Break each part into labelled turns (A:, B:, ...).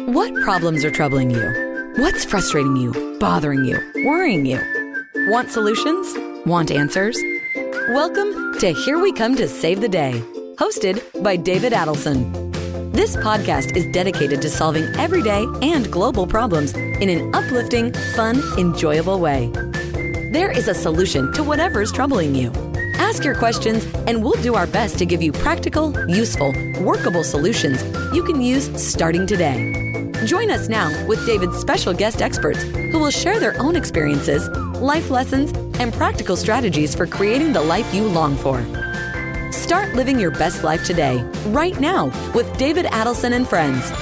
A: What problems are troubling you? What's frustrating you, bothering you, worrying you? Want solutions? Want answers? Welcome to Here We Come to Save the Day, hosted by David Adelson. This podcast is dedicated to solving everyday and global problems in an uplifting, fun, enjoyable way. There is a solution to whatever's troubling you. Ask your questions and we'll do our best to give you practical, useful, workable solutions you can use starting today. Join us now with David's special guest experts who will share their own experiences, life lessons, and practical strategies for creating the life you long for. Start living your best life today, right now, with David Adelson and friends.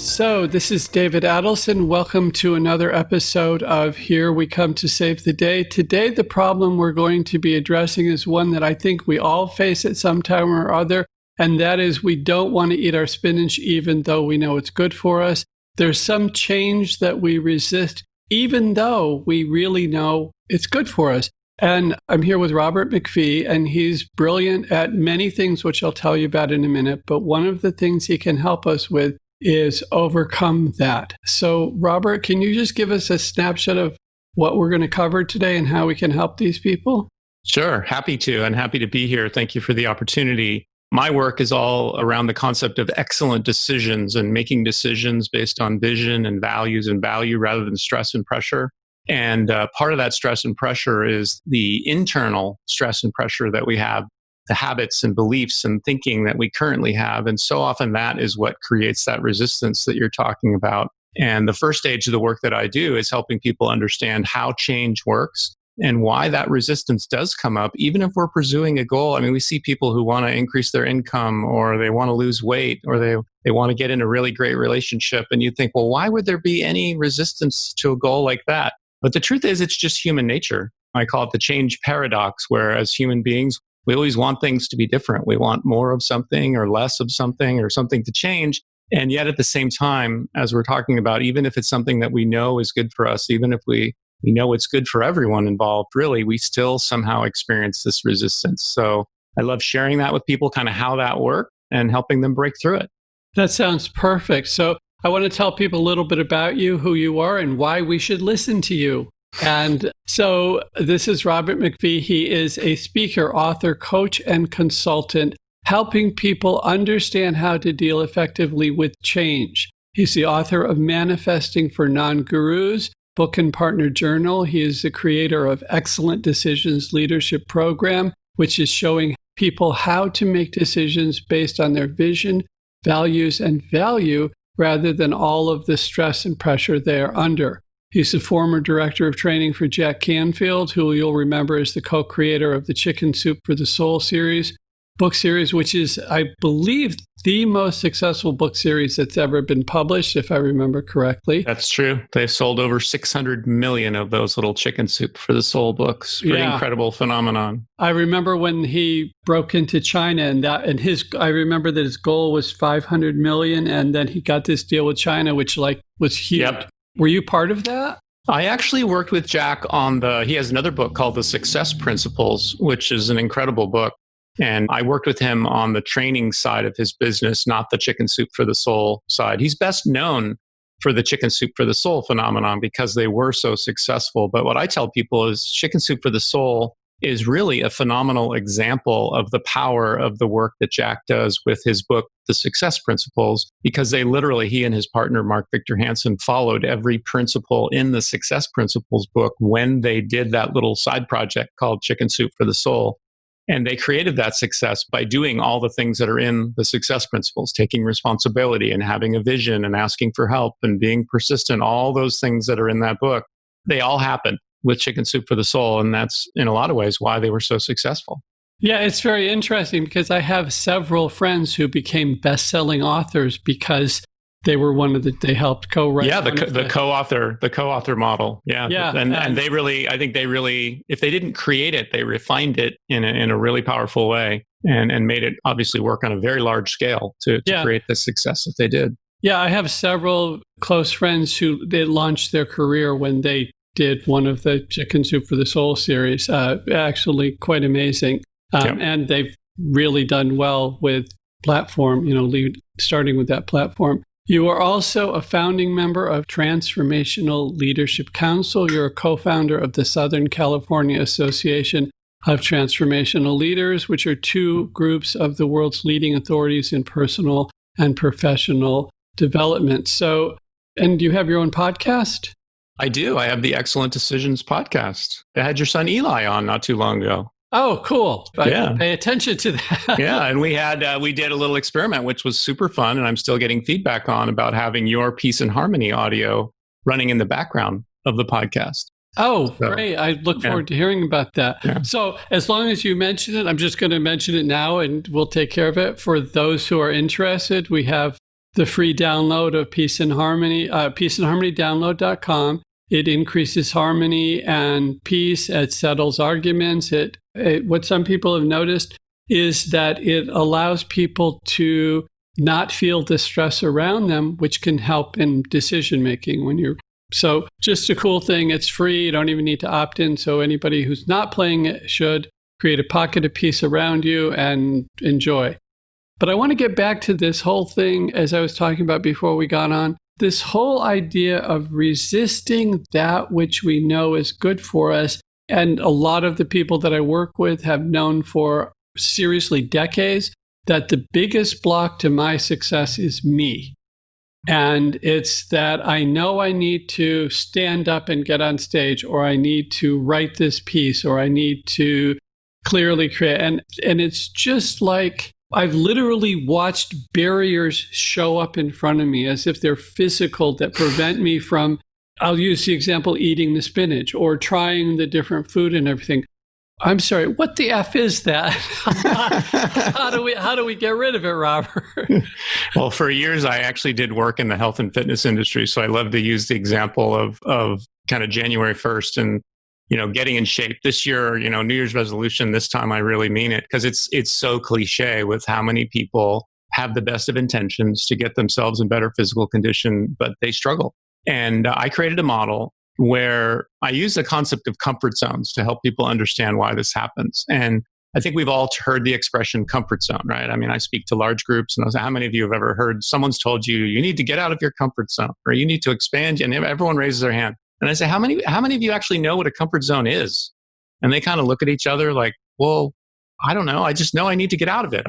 B: So, this is David Adelson. Welcome to another episode of Here We Come to Save the Day. Today, the problem we're going to be addressing is one that I think we all face at some time or other, and that is we don't want to eat our spinach even though we know it's good for us. There's some change that we resist even though we really know it's good for us. And I'm here with Robert MacPhee, and he's brilliant at many things, which I'll tell you about in a minute. But one of the things he can help us with is overcome that. So, Robert, can you just give us a snapshot of what we're going to cover today and how we can help these people?
C: Sure. Happy to, and happy to be here. Thank you for the opportunity. My work is all around the concept of excellent decisions and making decisions based on vision and values and value rather than stress and pressure. And part of that stress and pressure is the internal stress and pressure that we have, the habits and beliefs and thinking that we currently have. And so often that is what creates that resistance that you're talking about. And the first stage of the work that I do is helping people understand how change works and why that resistance does come up, even if we're pursuing a goal. I mean, we see people who want to increase their income, or they want to lose weight, or they want to get in a really great relationship. And you think, well, why would there be any resistance to a goal like that? But the truth is, it's just human nature. I call it the change paradox, where as human beings, we always want things to be different. We want more of something or less of something or something to change. And yet at the same time, as we're talking about, even if it's something that we know is good for us, even if we know it's good for everyone involved, really, we still somehow experience this resistance. So I love sharing that with people, kind of how that works and helping them break through it.
B: That sounds perfect. So I want to tell people a little bit about you, who you are, and why we should listen to you. And so this is Robert MacPhee. He is a speaker, author, coach, and consultant, helping people understand how to deal effectively with change. He's the author of Manifesting for Non-Gurus, book and partner journal. He is the creator of Excellent Decisions Leadership Program, which is showing people how to make decisions based on their vision, values, and value, rather than all of the stress and pressure they are under. He's the former director of training for Jack Canfield, who you'll remember is the co-creator of the Chicken Soup for the Soul book series, which is, I believe, the most successful book series that's ever been published, if I remember correctly.
C: That's true. They've sold over 600 million of those little Chicken Soup for the Soul books. Pretty incredible phenomenon.
B: I remember when he broke into China, I remember that his goal was 500 million, and then he got this deal with China, which was huge.
C: Yep.
B: Were you part of that?
C: I actually worked with Jack he has another book called The Success Principles, which is an incredible book. And I worked with him on the training side of his business, not the Chicken Soup for the Soul side. He's best known for the Chicken Soup for the Soul phenomenon because they were so successful. But what I tell people is Chicken Soup for the Soul is really a phenomenal example of the power of the work that Jack does with his book, The Success Principles, because he and his partner, Mark Victor Hansen, followed every principle in the Success Principles book when they did that little side project called Chicken Soup for the Soul. And they created that success by doing all the things that are in the Success Principles, taking responsibility and having a vision and asking for help and being persistent. All those things that are in that book, they all happened with Chicken Soup for the Soul. And that's, in a lot of ways, why they were so successful.
B: Yeah, it's very interesting because I have several friends who became best-selling authors because they were they helped co-write.
C: Yeah, the co-author model. Yeah. And they really, I think if they didn't create it, they refined it in a really powerful way and made it obviously work on a very large scale to create the success that they did.
B: Yeah, I have several close friends who they launched their career when they did one of the Chicken Soup for the Soul series. Actually quite amazing. And they've really done well with platform, starting with that platform. You are also a founding member of Transformational Leadership Council. You're a co-founder of the Southern California Association of Transformational Leaders, which are two groups of the world's leading authorities in personal and professional development. So, and you have your own podcast?
C: I do. I have the Excellent Decisions podcast. I had your son Eli on not too long ago.
B: Oh, cool.
C: Yeah.
B: Pay attention to that.
C: Yeah. And we did a little experiment, which was super fun. And I'm still getting feedback on about having your Peace and Harmony audio running in the background of the podcast.
B: Oh, so, great. I look forward to hearing about that.
C: Yeah.
B: So as long as you mention it, I'm just going to mention it now and we'll take care of it. For those who are interested, we have the free download of Peace and Harmony, peaceandharmonydownload.com. It increases harmony and peace. It settles arguments. What some people have noticed is that it allows people to not feel the stress around them, which can help in decision making So just a cool thing. It's free. You don't even need to opt in. So anybody who's not playing it should create a pocket of peace around you and enjoy. But I want to get back to this whole thing, as I was talking about before we got on, this whole idea of resisting that which we know is good for us. And a lot of the people that I work with have known for seriously decades that the biggest block to my success is me. And it's that I know I need to stand up and get on stage, or I need to write this piece, or I need to clearly create. And it's just like I've literally watched barriers show up in front of me as if they're physical that prevent me from, I'll use the example, eating the spinach or trying the different food and everything. I'm sorry, what the F is that? How do we get rid of it, Robert?
C: Well, for years, I actually did work in the health and fitness industry. So I love to use the example of kind of January 1st and, getting in shape this year, New Year's resolution. This time I really mean it because it's so cliche with how many people have the best of intentions to get themselves in better physical condition, but they struggle. And I created a model where I use the concept of comfort zones to help people understand why this happens. And I think we've all heard the expression comfort zone, right? I mean, I speak to large groups and I was like, how many of you have ever heard someone's told you, you need to get out of your comfort zone or you need to expand, and everyone raises their hand. And I say, how many of you actually know what a comfort zone is? And they kind of look at each other like, well, I don't know. I just know I need to get out of it,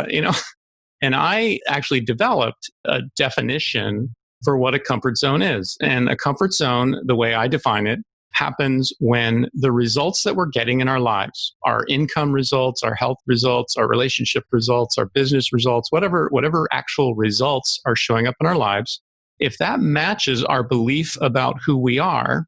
C: And I actually developed a definition for what a comfort zone is. And a comfort zone, the way I define it, happens when the results that we're getting in our lives, our income results, our health results, our relationship results, our business results, whatever actual results are showing up in our lives, if that matches our belief about who we are,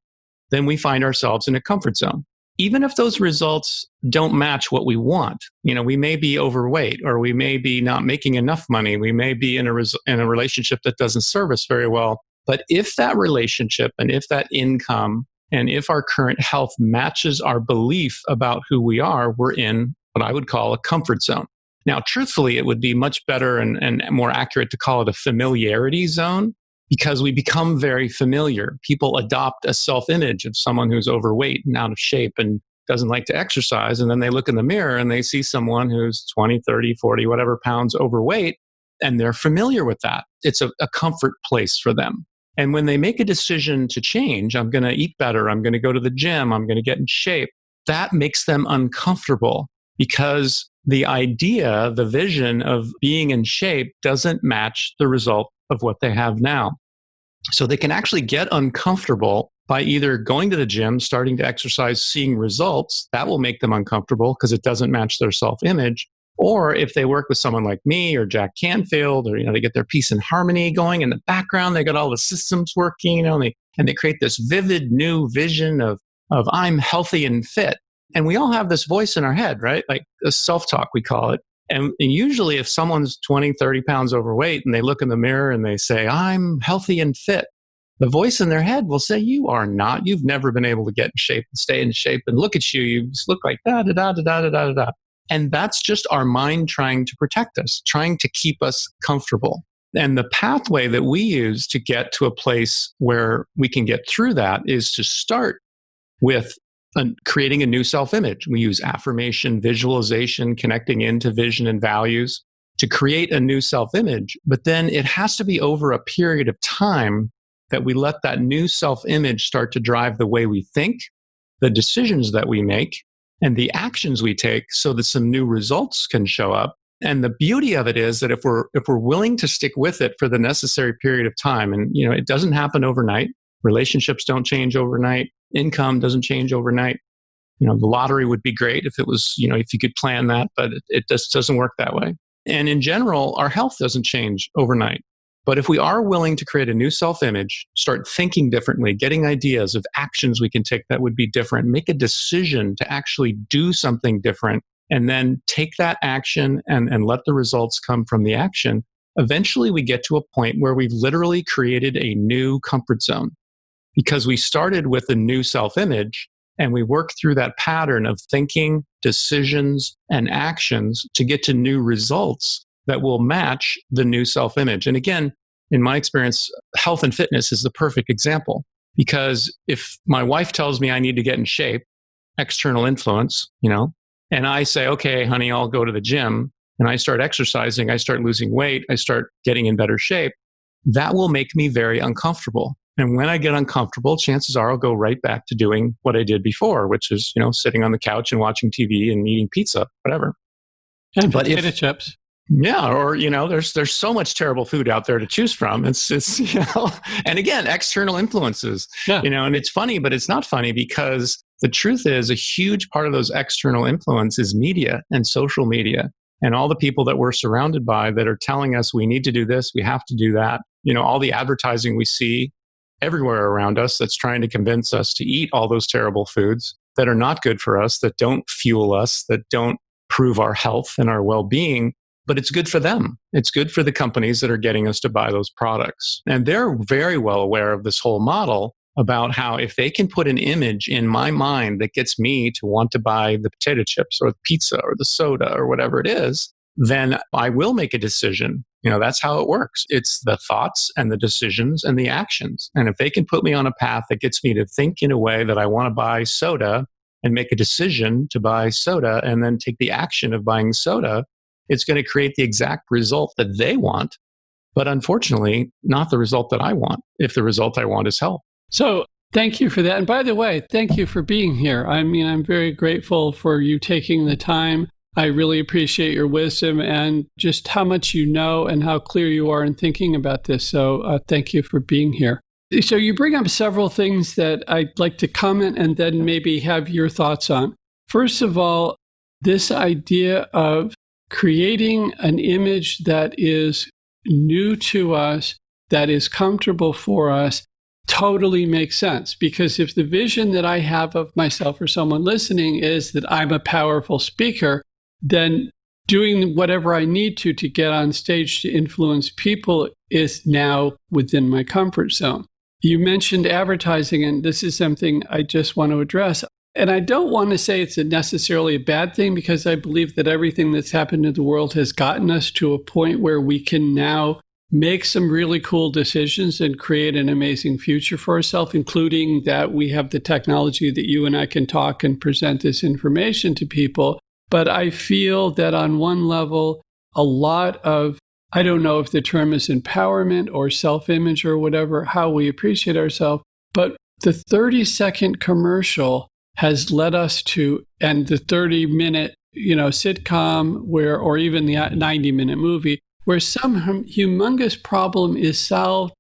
C: then we find ourselves in a comfort zone. Even if those results don't match what we want, we may be overweight, or we may be not making enough money. We may be in a relationship that doesn't serve us very well. But if that relationship and if that income and if our current health matches our belief about who we are, we're in what I would call a comfort zone. Now, truthfully, it would be much better and more accurate to call it a familiarity zone, because we become very familiar. People adopt a self-image of someone who's overweight and out of shape and doesn't like to exercise. And then they look in the mirror and they see someone who's 20, 30, 40, whatever pounds overweight, and they're familiar with that. It's a comfort place for them. And when they make a decision to change, I'm going to eat better, I'm going to go to the gym, I'm going to get in shape, that makes them uncomfortable because the idea, the vision of being in shape doesn't match the result of what they have now. So they can actually get uncomfortable by either going to the gym, starting to exercise, seeing results. That will make them uncomfortable because it doesn't match their self-image. Or if they work with someone like me or Jack Canfield, or they get their peace and harmony going in the background, they got all the systems working, and they create this vivid new vision of I'm healthy and fit. And we all have this voice in our head, right? Like a self-talk, we call it. And usually if someone's 20, 30 pounds overweight and they look in the mirror and they say, I'm healthy and fit, the voice in their head will say, you are not. You've never been able to get in shape and stay in shape. And look at you. You just look like da, da, da, da, da, da, da, da. And that's just our mind trying to protect us, trying to keep us comfortable. And the pathway that we use to get to a place where we can get through that is to start with creating a new self-image. We use affirmation, visualization, connecting into vision and values. to create a new self-image, but then it has to be over a period of time that we let that new self-image start to drive the way we think, the decisions that we make, and the actions we take so that some new results can show up. And the beauty of it is that if we're willing to stick with it for the necessary period of time, and it doesn't happen overnight, relationships don't change overnight, income doesn't change overnight. The lottery would be great if it was, if you could plan that, but it just doesn't work that way. And in general, our health doesn't change overnight. But if we are willing to create a new self-image, start thinking differently, getting ideas of actions we can take that would be different, make a decision to actually do something different, and then take that action and let the results come from the action, eventually we get to a point where we've literally created a new comfort zone because we started with a new self-image and we work through that pattern of thinking, decisions, and actions to get to new results that will match the new self-image. And again, in my experience, health and fitness is the perfect example because if my wife tells me I need to get in shape, external influence, and I say, okay, honey, I'll go to the gym, and I start exercising, I start losing weight, I start getting in better shape, that will make me very uncomfortable. And when I get uncomfortable, chances are I'll go right back to doing what I did before, which is, sitting on the couch and watching TV and eating pizza, whatever.
B: And potato chips.
C: Yeah, or there's so much terrible food out there to choose from. It's and again, external influences.
B: Yeah.
C: And it's funny, but it's not funny because the truth is a huge part of those external influence is media and social media and all the people that we're surrounded by that are telling us we need to do this, we have to do that. All the advertising we see everywhere around us that's trying to convince us to eat all those terrible foods that are not good for us, that don't fuel us, that don't improve our health and our well-being. But it's good for them. It's good for the companies that are getting us to buy those products. And they're very well aware of this whole model about how if they can put an image in my mind that gets me to want to buy the potato chips or the pizza or the soda or whatever it is, then I will make a decision. That's how it works. It's the thoughts and the decisions and the actions. And if they can put me on a path that gets me to think in a way that I want to buy soda and make a decision to buy soda and then take the action of buying soda, it's going to create the exact result that they want, but unfortunately, not the result that I want, if the result I want is health.
B: So thank you for that. And by the way, thank you for being here. I'm very grateful for you taking the time. I really appreciate your wisdom and just how much you know and how clear you are in thinking about this. So thank you for being here. So you bring up several things that I'd like to comment and then maybe have your thoughts on. First of all, this idea of creating an image that is new to us, that is comfortable for us, totally makes sense. Because if the vision that I have of myself or someone listening is that I'm a powerful speaker, then doing whatever I need to get on stage to influence people is now within my comfort zone. You mentioned advertising, and this is something I just want to address. And I don't want to say it's necessarily a bad thing because I believe that everything that's happened in the world has gotten us to a point where we can now make some really cool decisions and create an amazing future for ourselves, including that we have the technology that you and I can talk and present this information to people. But I feel that on one level, a lot of, I don't know if the term is empowerment or self-image or whatever, how we appreciate ourselves, but the 30-second commercial has led us to, and the 30-minute, sitcom where, or even the 90-minute movie, where some humongous problem is solved.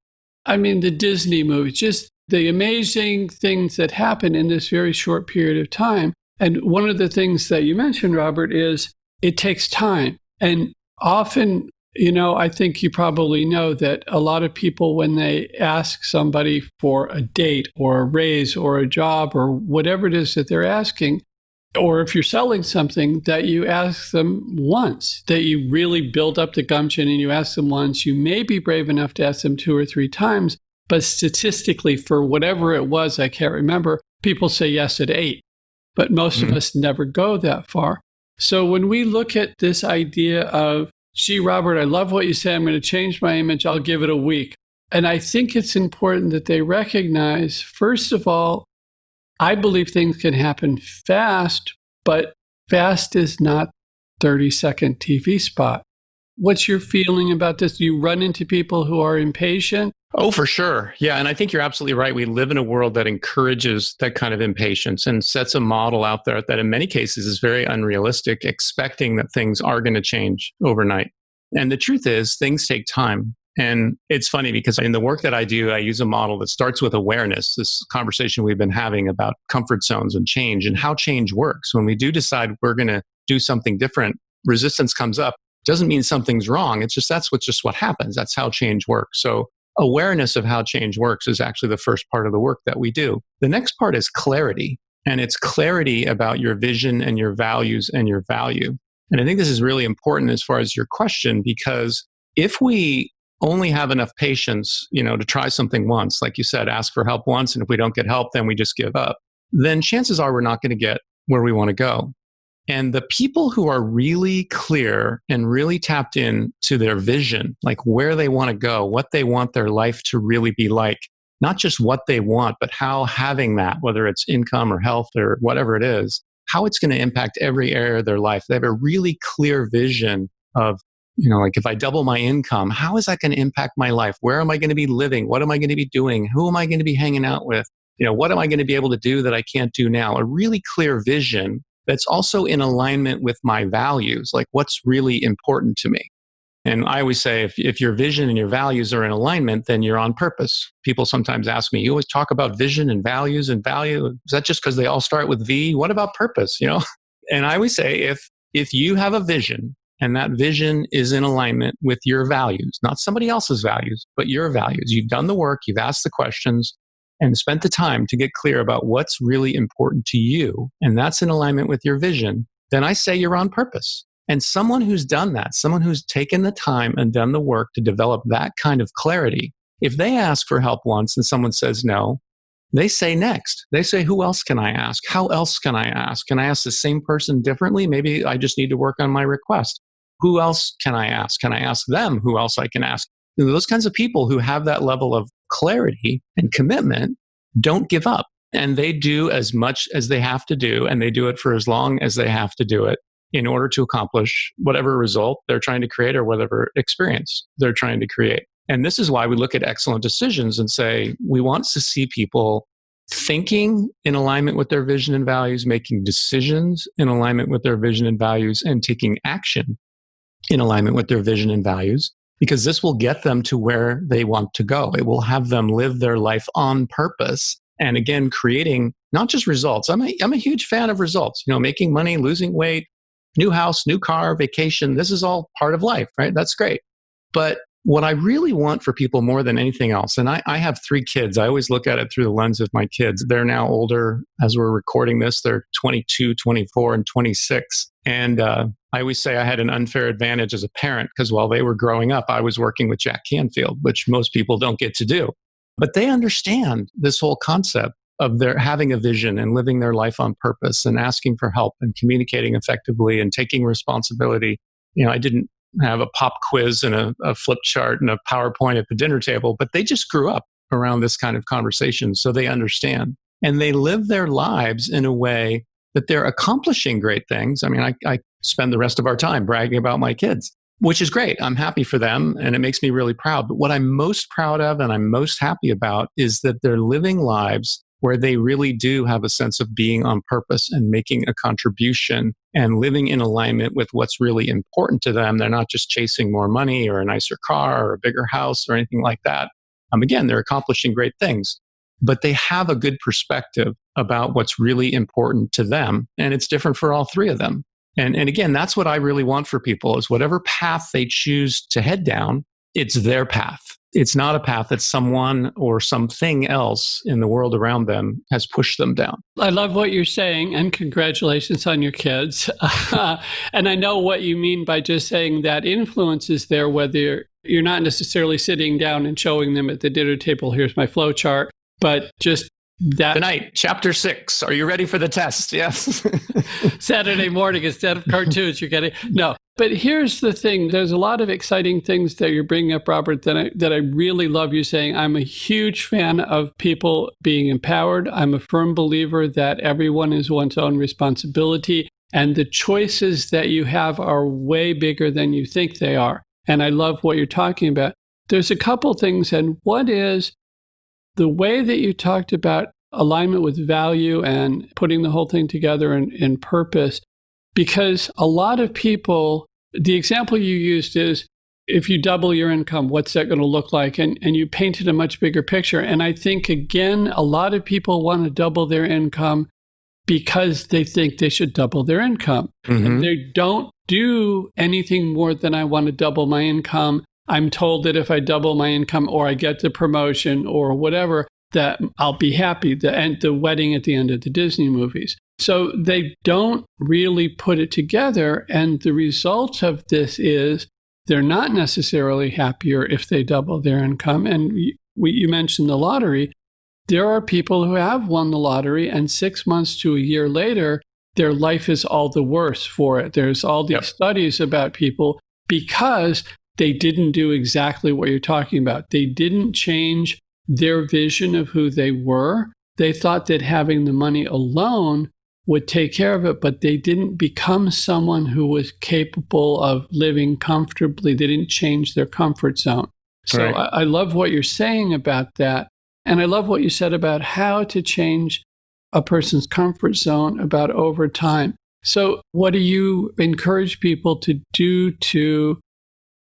B: The Disney movies, just the amazing things that happen in this very short period of time. And one of the things that you mentioned, Robert, is it takes time. And often, I think you probably know that a lot of people, when they ask somebody for a date or a raise or a job or whatever it is that they're asking, or if you're selling something, that you ask them once, that you really build up the gumption and you ask them once. You may be brave enough to ask them 2 or 3 times, but statistically, for whatever it was, I can't remember, people say yes at 8. But most of us never go that far. So when we look at this idea of, gee, Robert, I love what you say, I'm going to change my image, I'll give it a week. And I think it's important that they recognize, first of all, I believe things can happen fast, but fast is not 30-second TV spot. What's your feeling about this? Do you run into people who are impatient?
C: Oh, for sure. Yeah. And I think you're absolutely right. We live in a world that encourages that kind of impatience and sets a model out there that in many cases is very unrealistic, expecting that things are going to change overnight. And the truth is, things take time. And it's funny because in the work that I do, I use a model that starts with awareness, this conversation we've been having about comfort zones and change and how change works. When we do decide we're going to do something different, resistance comes up. Doesn't mean something's wrong. It's just that's just what happens. That's how change works. So awareness of how change works is actually the first part of the work that we do. The next part is clarity. And it's clarity about your vision and your values and your value. And I think this is really important as far as your question, because if we only have enough patience, to try something once, like you said, ask for help once, and if we don't get help, then we just give up, then chances are we're not going to get where we want to go. And the people who are really clear and really tapped in to their vision, like where they want to go, what they want their life to really be like, not just what they want, but how having that, whether it's income or health or whatever it is, how it's going to impact every area of their life. They have a really clear vision of, like if I double my income, how is that going to impact my life? Where am I going to be living? What am I going to be doing? Who am I going to be hanging out with? What am I going to be able to do that I can't do now? A really clear vision that's also in alignment with my values, like what's really important to me. And I always say, if your vision and your values are in alignment, then you're on purpose. People sometimes ask me, you always talk about vision and values and value. Is that just because they all start with V? What about purpose? And I always say, if you have a vision and that vision is in alignment with your values, not somebody else's values, but your values, you've done the work, you've asked the questions, and spent the time to get clear about what's really important to you, and that's in alignment with your vision, then I say you're on purpose. And someone who's done that, someone who's taken the time and done the work to develop that kind of clarity, if they ask for help once and someone says no, they say next. They say, who else can I ask? How else can I ask? Can I ask the same person differently? Maybe I just need to work on my request. Who else can I ask? Can I ask them who else I can ask? Those kinds of people who have that level of clarity and commitment don't give up. And they do as much as they have to do, and they do it for as long as they have to do it in order to accomplish whatever result they're trying to create or whatever experience they're trying to create. And this is why we look at excellent decisions and say, we want to see people thinking in alignment with their vision and values, making decisions in alignment with their vision and values, and taking action in alignment with their vision and values, because this will get them to where they want to go. It will have them live their life on purpose. And again, creating not just results. I'm a huge fan of results, making money, losing weight, new house, new car, vacation. This is all part of life, right? That's great. But what I really want for people more than anything else, and I have 3 kids. I always look at it through the lens of my kids. They're now older. As we're recording this, they're 22, 24, and 26. And I always say I had an unfair advantage as a parent because while they were growing up, I was working with Jack Canfield, which most people don't get to do. But they understand this whole concept of their having a vision and living their life on purpose and asking for help and communicating effectively and taking responsibility. I didn't have a pop quiz and a flip chart and a PowerPoint at the dinner table, but they just grew up around this kind of conversation. So they understand and they live their lives in a way that they're accomplishing great things. I mean, I spend the rest of our time bragging about my kids, which is great. I'm happy for them and it makes me really proud. But what I'm most proud of and I'm most happy about is that they're living lives where they really do have a sense of being on purpose and making a contribution and living in alignment with what's really important to them. They're not just chasing more money or a nicer car or a bigger house or anything like that. Again, they're accomplishing great things, but they have a good perspective about what's really important to them. And it's different for all 3 of them. And again, that's what I really want for people is whatever path they choose to head down, it's their path. It's not a path that someone or something else in the world around them has pushed them down.
B: I love what you're saying, and congratulations on your kids. And I know what you mean by just saying that influence is there, whether you're not necessarily sitting down and showing them at the dinner table, here's my flow chart, but just that.
C: Tonight, chapter 6. Are you ready for the test? Yes.
B: Saturday morning, instead of cartoons, you're getting, no. But here's the thing. There's a lot of exciting things that you're bringing up, Robert, that I really love you saying. I'm a huge fan of people being empowered. I'm a firm believer that everyone is one's own responsibility. And the choices that you have are way bigger than you think they are. And I love what you're talking about. There's a couple things. And what is the way that you talked about alignment with value and putting the whole thing together in purpose? Because a lot of people, the example you used is, if you double your income, what's that going to look like? And you painted a much bigger picture. And I think, again, a lot of people want to double their income because they think they should double their income. And they don't do anything more than, I want to double my income. I'm told that if I double my income or I get the promotion or whatever, that I'll be happy. The wedding at the end of the Disney movies. So they don't really put it together. And the result of this is they're not necessarily happier if they double their income. And you mentioned the lottery. There are people who have won the lottery, and 6 months to a year later, their life is all the worse for it. There's all these studies about people because they didn't do exactly what you're talking about. They didn't change their vision of who they were. They thought that having the money alone would take care of it, but they didn't become someone who was capable of living comfortably. They didn't change their comfort zone. So
C: Right.
B: I love what you're saying about that. And I love what you said about how to change a person's comfort zone about over time. So what do you encourage people to do to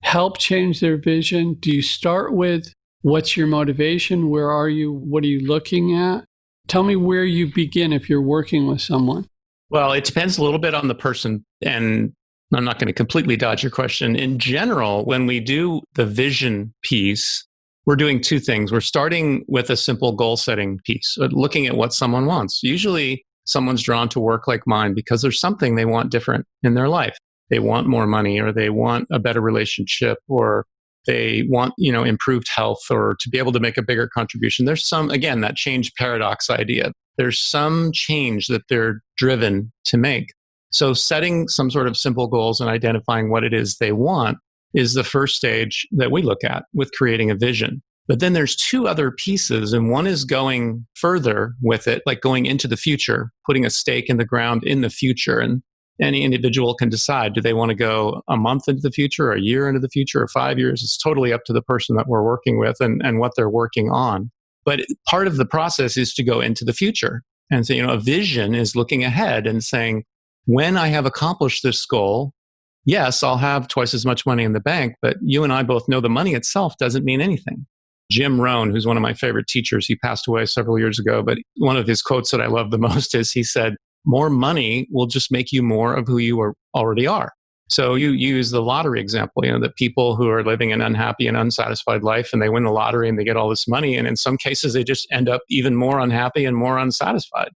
B: help change their vision? Do you start with what's your motivation? Where are you? What are you looking at? Tell me where you begin if you're working with someone.
C: Well, it depends a little bit on the person, and I'm not going to completely dodge your question. In general, when we do the vision piece, we're doing two things. We're starting with a simple goal setting piece, looking at what someone wants. Usually someone's drawn to work like mine because there's something they want different in their life. They want more money, or they want a better relationship, or they want, improved health, or to be able to make a bigger contribution. There's some, again, that change paradox idea. There's some change that they're driven to make. So setting some sort of simple goals and identifying what it is they want is the first stage that we look at with creating a vision. But then there's two other pieces, and one is going further with it, like going into the future, putting a stake in the ground in the future. And any individual can decide, do they want to go a month into the future, or a year into the future, or 5 years? It's totally up to the person that we're working with and what they're working on. But part of the process is to go into the future. And so, a vision is looking ahead and saying, when I have accomplished this goal, yes, I'll have twice as much money in the bank, but you and I both know the money itself doesn't mean anything. Jim Rohn, who's one of my favorite teachers, he passed away several years ago, but one of his quotes that I love the most is he said, more money will just make you more of who you already are. So you use the lottery example, the people who are living an unhappy and unsatisfied life, and they win the lottery and they get all this money. And in some cases, they just end up even more unhappy and more unsatisfied.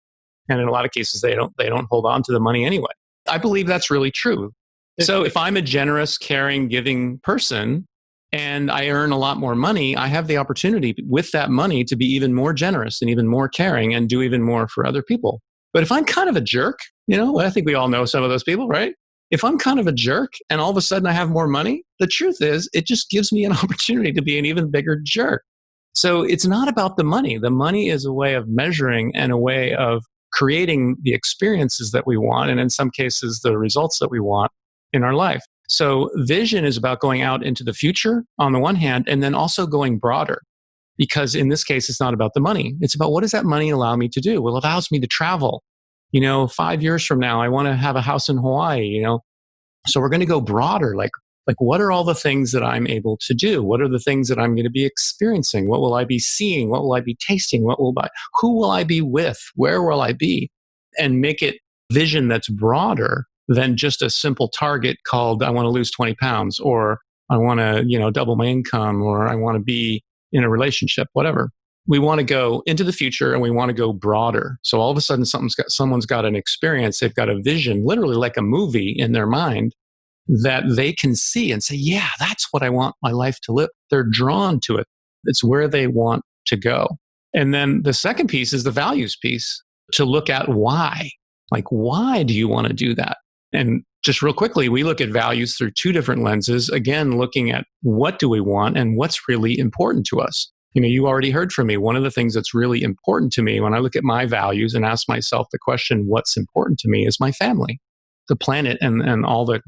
C: And in a lot of cases, they don't hold on to the money anyway. I believe that's really true. So if I'm a generous, caring, giving person and I earn a lot more money, I have the opportunity with that money to be even more generous and even more caring and do even more for other people. But if I'm kind of a jerk, I think we all know some of those people, right? If I'm kind of a jerk and all of a sudden I have more money, the truth is it just gives me an opportunity to be an even bigger jerk. So it's not about the money. The money is a way of measuring and a way of creating the experiences that we want, and in some cases, the results that we want in our life. So vision is about going out into the future on the one hand, and then also going broader. Because in this case, it's not about the money. It's about, what does that money allow me to do? Well, it allows me to travel. 5 years from now, I want to have a house in Hawaii, So we're going to go broader. Like what are all the things that I'm able to do? What are the things that I'm going to be experiencing? What will I be seeing? What will I be tasting? Who will I be with? Where will I be? And make it vision that's broader than just a simple target called, I want to lose 20 pounds, or I want to, double my income, or I want to be in a relationship, whatever. We want to go into the future and we want to go broader. So all of a sudden someone's got an experience, they've got a vision, literally like a movie in their mind that they can see and say, yeah, that's what I want my life to live. They're drawn to it. It's where they want to go. And then the second piece is the values piece, to look at why. Like, why do you want to do that? And just real quickly, we look at values through two different lenses. Again, looking at what do we want and what's really important to us. You already heard from me. One of the things that's really important to me when I look at my values and ask myself the question, what's important to me, is my family, the planet, and all the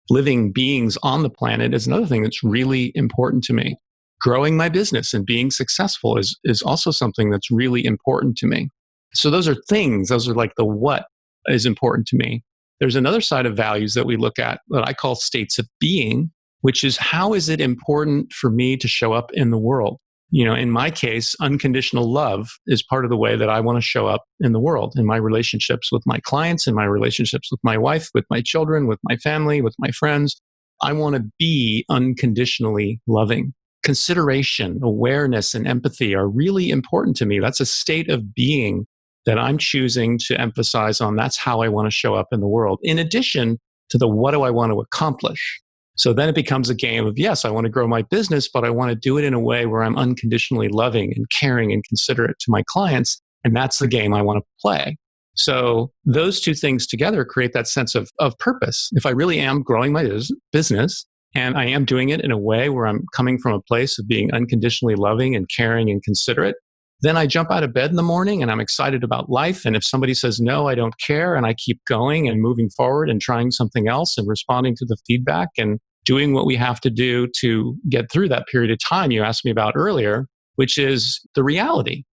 C: living beings on the planet is another thing that's really important to me. Growing my business and being successful is also something that's really important to me. So those are things, those are like the what is important to me. There's another side of values that we look at that I call states of being, which is how is it important for me to show up in the world? In my case, unconditional love is part of the way that I want to show up in the world, in my relationships with my clients, in my relationships with my wife, with my children, with my family, with my friends. I want to be unconditionally loving. Consideration, awareness, and empathy are really important to me. That's a state of being that I'm choosing to emphasize on. That's how I want to show up in the world, in addition to the what do I want to accomplish. So then it becomes a game of, yes, I want to grow my business, but I want to do it in a way where I'm unconditionally loving and caring and considerate to my clients. And that's the game I want to play. So those two things together create that sense of purpose. If I really am growing my business and I am doing it in a way where I'm coming from a place of being unconditionally loving and caring and considerate, then I jump out of bed in the morning and I'm excited about life. And if somebody says, no, I don't care, and I keep going and moving forward and trying something else and responding to the feedback and doing what we have to do to get through that period of time you asked me about earlier, which is the reality.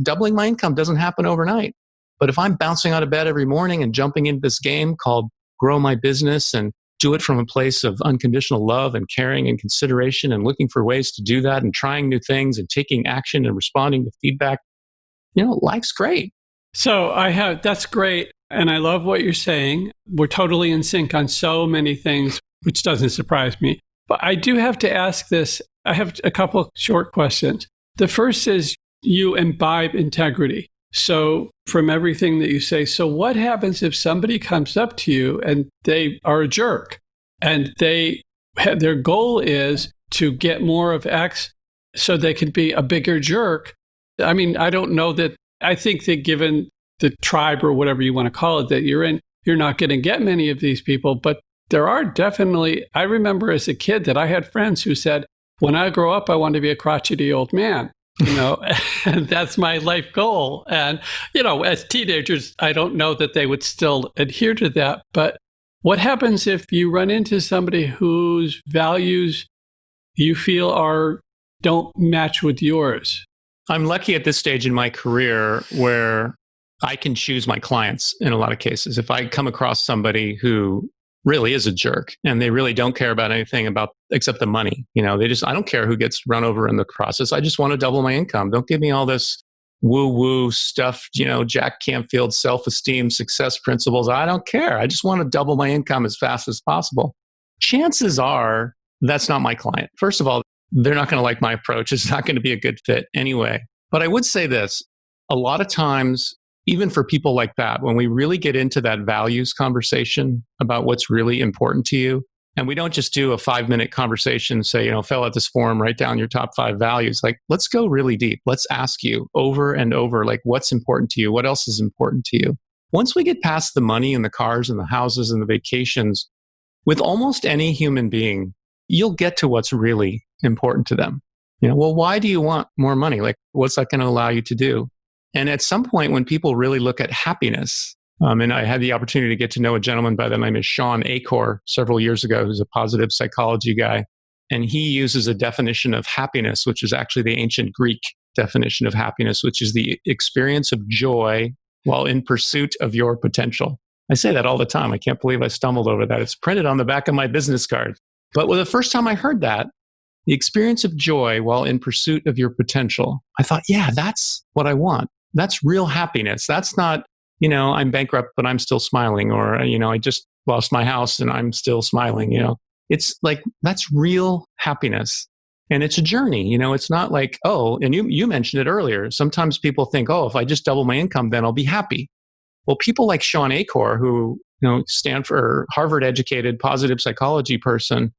C: Doubling my income doesn't happen overnight. But if I'm bouncing out of bed every morning and jumping into this game called grow my business and do it from a place of unconditional love and caring and consideration and looking for ways to do that and trying new things and taking action and responding to feedback, life's great.
B: So that's great. And I love what you're saying. We're totally in sync on so many things, which doesn't surprise me. But I do have to ask this. I have a couple of short questions. The first is you imbibe integrity. So from everything that you say, so what happens if somebody comes up to you and they are a jerk and their goal is to get more of X so they can be a bigger jerk? I mean, I don't know that. I think that given the tribe or whatever you want to call it that you're in, you're not going to get many of these people. But there are definitely, I remember as a kid that I had friends who said, when I grow up, I want to be a crotchety old man. And that's my life goal. And, as teenagers, I don't know that they would still adhere to that. But what happens if you run into somebody whose values you feel don't match with yours?
C: I'm lucky at this stage in my career where I can choose my clients in a lot of cases. If I come across somebody who really is a jerk and they really don't care about anything except the money. I don't care who gets run over in the process. I just want to double my income. Don't give me all this woo-woo stuff, Jack Canfield, self-esteem, success principles. I don't care. I just want to double my income as fast as possible. Chances are that's not my client. First of all, they're not going to like my approach. It's not going to be a good fit anyway. But I would say this, a lot of times, even for people like that, when we really get into that values conversation about what's really important to you, and we don't just do a 5-minute conversation, say, fill out this form, write down your top 5 values. Like, let's go really deep. Let's ask you over and over, like, what's important to you? What else is important to you? Once we get past the money and the cars and the houses and the vacations, with almost any human being, you'll get to what's really important to them. Well, why do you want more money? Like, what's that going to allow you to do? And at some point, when people really look at happiness, and I had the opportunity to get to know a gentleman by the name of Sean Achor several years ago, who's a positive psychology guy. And he uses a definition of happiness, which is actually the ancient Greek definition of happiness, which is the experience of joy while in pursuit of your potential. I say that all the time. I can't believe I stumbled over that. It's printed on the back of my business card. But the first time I heard that, the experience of joy while in pursuit of your potential, I thought, yeah, that's what I want. That's real happiness. That's not, I'm bankrupt, but I'm still smiling, or, I just lost my house and I'm still smiling, It's like, that's real happiness. And it's a journey, it's not like, oh, and you mentioned it earlier. Sometimes people think, oh, if I just double my income, then I'll be happy. Well, people like Sean Achor, who, Stanford, Harvard educated positive psychology person,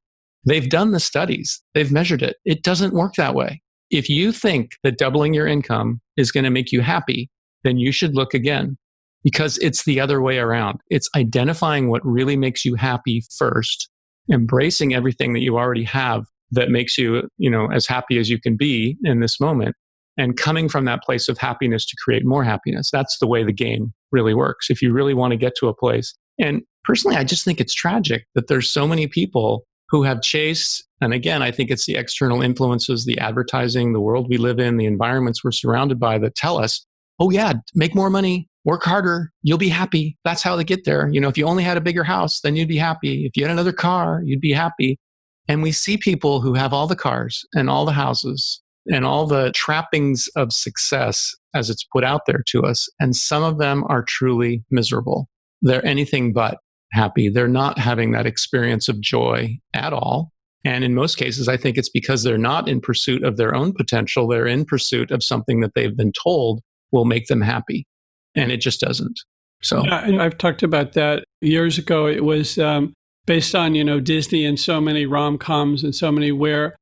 C: they've done the studies. They've measured it. It doesn't work that way. If you think that doubling your income is going to make you happy, then you should look again, because it's the other way around. It's identifying what really makes you happy first, embracing everything that you already have that makes you, as happy as you can be in this moment, and coming from that place of happiness to create more happiness. That's the way the game really works. If you really want to get to a place And personally, I just think it's tragic that there's so many people who have chased, and again, I think it's the external influences, the advertising, the world we live in, the environments we're surrounded by that tell us, oh yeah, make more money, work harder, you'll be happy. That's how they get there. You know, if you only had a bigger house, then you'd be happy. If you had another car, you'd be happy. And we see people who have all the cars and all the houses and all the trappings of success as it's put out there to us. And some of them are truly miserable. They're anything but happy. They're not having that experience of joy at all. And in most cases, I think it's because they're not in pursuit of their own potential. They're in pursuit of something that they've been told will make them happy. And it just doesn't. So
B: yeah, and I've talked about that years ago. It was based on, Disney and so many rom-coms and so many where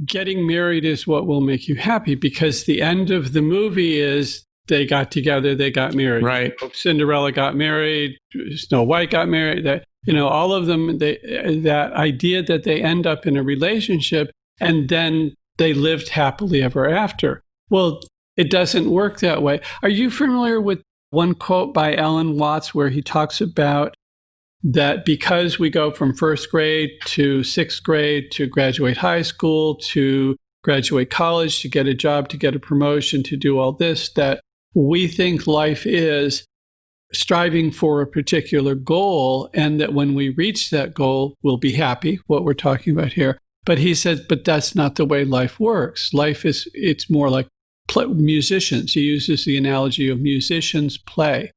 B: getting married is what will make you happy, because the end of the movie is they got together, they got married.
C: Right.
B: Cinderella got married, Snow White got married. That all of them. That idea that they end up in a relationship and then they lived happily ever after. Well, it doesn't work that way. Are you familiar with one quote by Alan Watts where he talks about that because we go from first grade to sixth grade to graduate high school to graduate college to get a job, to get a promotion, to do all this, that we think life is striving for a particular goal, and that when we reach that goal, we'll be happy, what we're talking about here. But he said, but that's not the way life works. It's more like musicians. He uses the analogy of musicians play.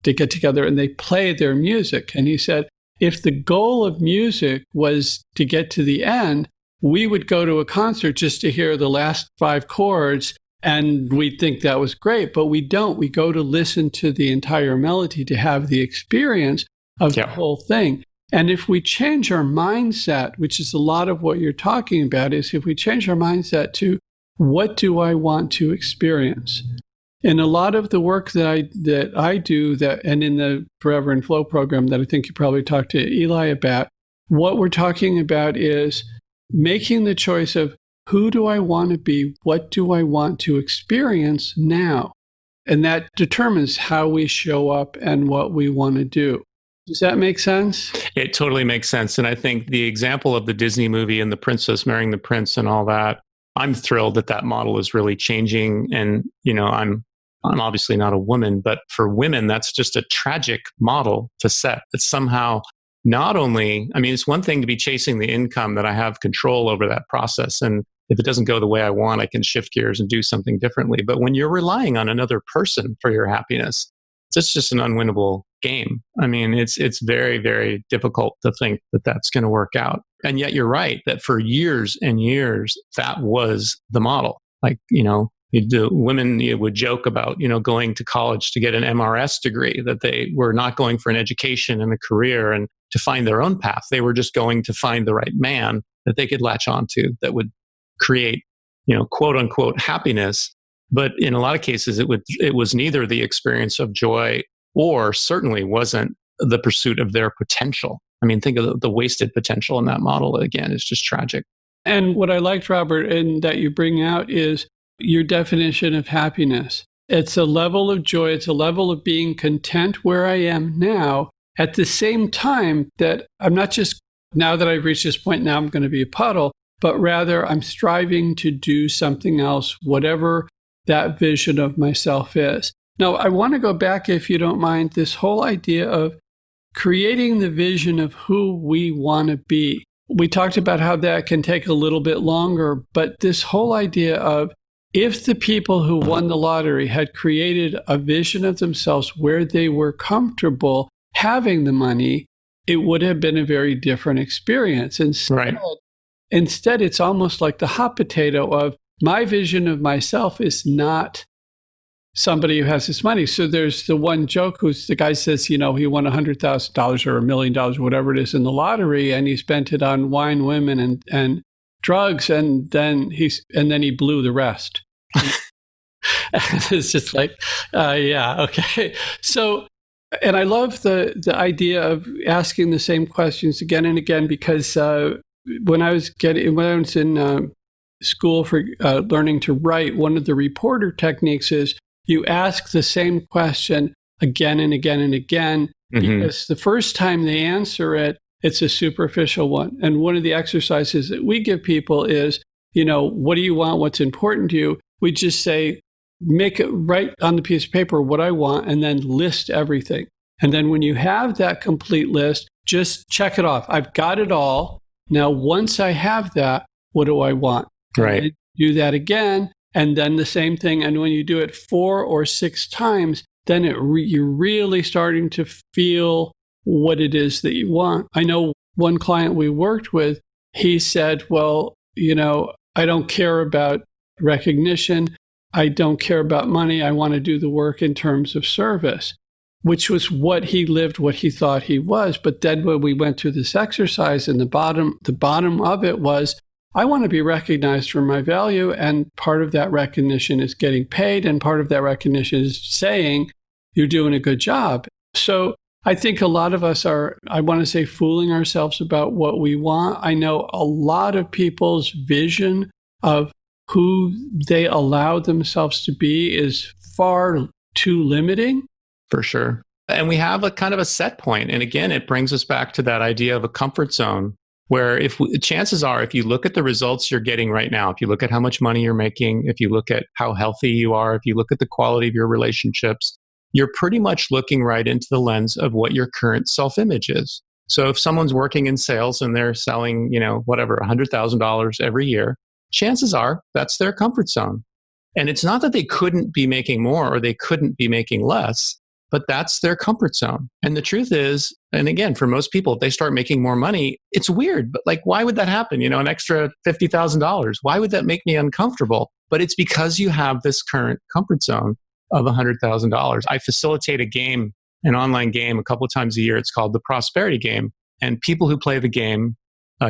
B: They get together and they play their music. And he said, if the goal of music was to get to the end, we would go to a concert just to hear the last 5 chords, and we'd think that was great, but we don't. We go to listen to the entire melody, to have the experience of the whole thing. And if we change our mindset, which is a lot of what you're talking about, is if we change our mindset to, what do I want to experience? And a lot of the work that I do, and in the Forever in Flow program that I think you probably talked to Eli about, what we're talking about is making the choice of, who do I want to be? What do I want to experience now? And that determines how we show up and what we want to do. Does that make sense?
C: It totally makes sense. And I think the example of the Disney movie and the princess marrying the prince and all that, I'm thrilled that model is really changing. And, I'm obviously not a woman, but for women, that's just a tragic model to set. It's somehow not only, it's one thing to be chasing the income that I have control over that process. And if it doesn't go the way I want, I can shift gears and do something differently. But when you're relying on another person for your happiness, it's just an unwinnable game. It's very, very difficult to think that that's going to work out. And yet you're right that for years and years, that was the model. Women would joke about, going to college to get an MRS degree, that they were not going for an education and a career and to find their own path. They were just going to find the right man that they could latch onto that would create, quote unquote happiness. But in a lot of cases, it was neither the experience of joy or certainly wasn't the pursuit of their potential. Think of the wasted potential in that model. Again, it's just tragic.
B: And what I liked, Robert, and that you bring out is your definition of happiness. It's a level of joy. It's a level of being content where I am now, at the same time that I'm not just, now that I've reached this point, now I'm going to be a puddle, but rather I'm striving to do something else, whatever that vision of myself is. Now, I want to go back, if you don't mind, this whole idea of creating the vision of who we want to be. We talked about how that can take a little bit longer, but this whole idea of, if the people who won the lottery had created a vision of themselves where they were comfortable having the money, it would have been a very different experience. Instead, it's almost like the hot potato of, my vision of myself is not somebody who has this money. So there's the one joke who's the guy says, he won $100,000 or $1 million, whatever it is, in the lottery, and he spent it on wine, women, and drugs, and then he blew the rest. It's just like, yeah, okay. So, and I love the idea of asking the same questions again and again, because when I was in school for learning to write, one of the reporter techniques is you ask the same question again and again and again
C: Mm-hmm.
B: because the first time they answer it, it's a superficial one. And one of the exercises that we give people is, what do you want? What's important to you? We just say, make it write on the piece of paper what I want and then list everything. And then when you have that complete list, just check it off. I've got it all. Now, once I have that, what do I want?
C: Right.
B: And do that again. And then the same thing. And when you do it 4 or 6 times, then you're really starting to feel what it is that you want. I know one client we worked with, he said, well, I don't care about recognition. I don't care about money. I want to do the work in terms of service, which was what he lived, what he thought he was. But then when we went through this exercise, and the bottom of it was, I want to be recognized for my value. And part of that recognition is getting paid. And part of that recognition is saying, you're doing a good job. So I think a lot of us are, I want to say, fooling ourselves about what we want. I know a lot of people's vision of who they allow themselves to be is far too limiting.
C: For sure. And we have a kind of a set point. And again, it brings us back to that idea of a comfort zone where chances are, if you look at the results you're getting right now, if you look at how much money you're making, if you look at how healthy you are, if you look at the quality of your relationships, you're pretty much looking right into the lens of what your current self-image is. So if someone's working in sales and they're selling, $100,000 every year, chances are that's their comfort zone. And it's not that they couldn't be making more or they couldn't be making less, but that's their comfort zone. And the truth is, and again, for most people, if they start making more money, it's weird. But why would that happen? An extra $50,000. Why would that make me uncomfortable? But it's because you have this current comfort zone of $100,000. I facilitate a game, an online game, a couple of times a year. It's called the Prosperity Game. And people who play the game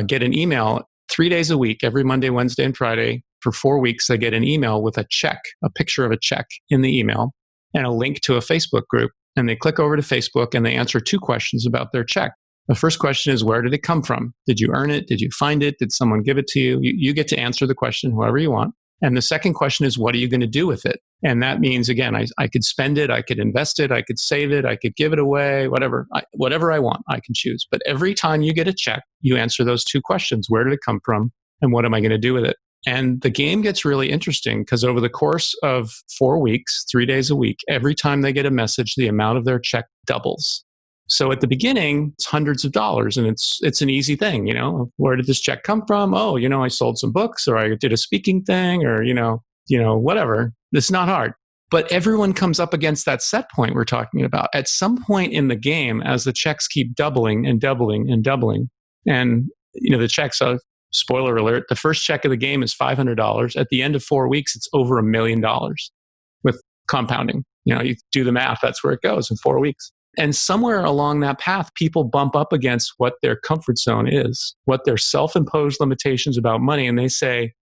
C: get an email 3 days a week, every Monday, Wednesday, and Friday. For 4 weeks, they get an email with a check, a picture of a check in the email, and a link to a Facebook group. And they click over to Facebook and they answer 2 questions about their check. The first question is, where did it come from? Did you earn it? Did you find it? Did someone give it to you? You get to answer the question however you want. And the second question is, what are you going to do with it? And that means, again, I could spend it, I could invest it, I could save it, I could give it away, whatever I want, I can choose. But every time you get a check, you answer those 2 questions. Where did it come from? And what am I going to do with it? And the game gets really interesting because over the course of 4 weeks, 3 days a week, every time they get a message, the amount of their check doubles. So at the beginning, it's hundreds of dollars, and it's an easy thing, Where did this check come from? Oh, I sold some books, or I did a speaking thing, or whatever. It's not hard. But everyone comes up against that set point we're talking about. At some point in the game, as the checks keep doubling and doubling and doubling, and the checks are, spoiler alert, the first check of the game is $500. At the end of 4 weeks, it's over $1 million with compounding. You do the math, that's where it goes in 4 weeks. And somewhere along that path, people bump up against what their comfort zone is, what their self-imposed limitations about money. And they say,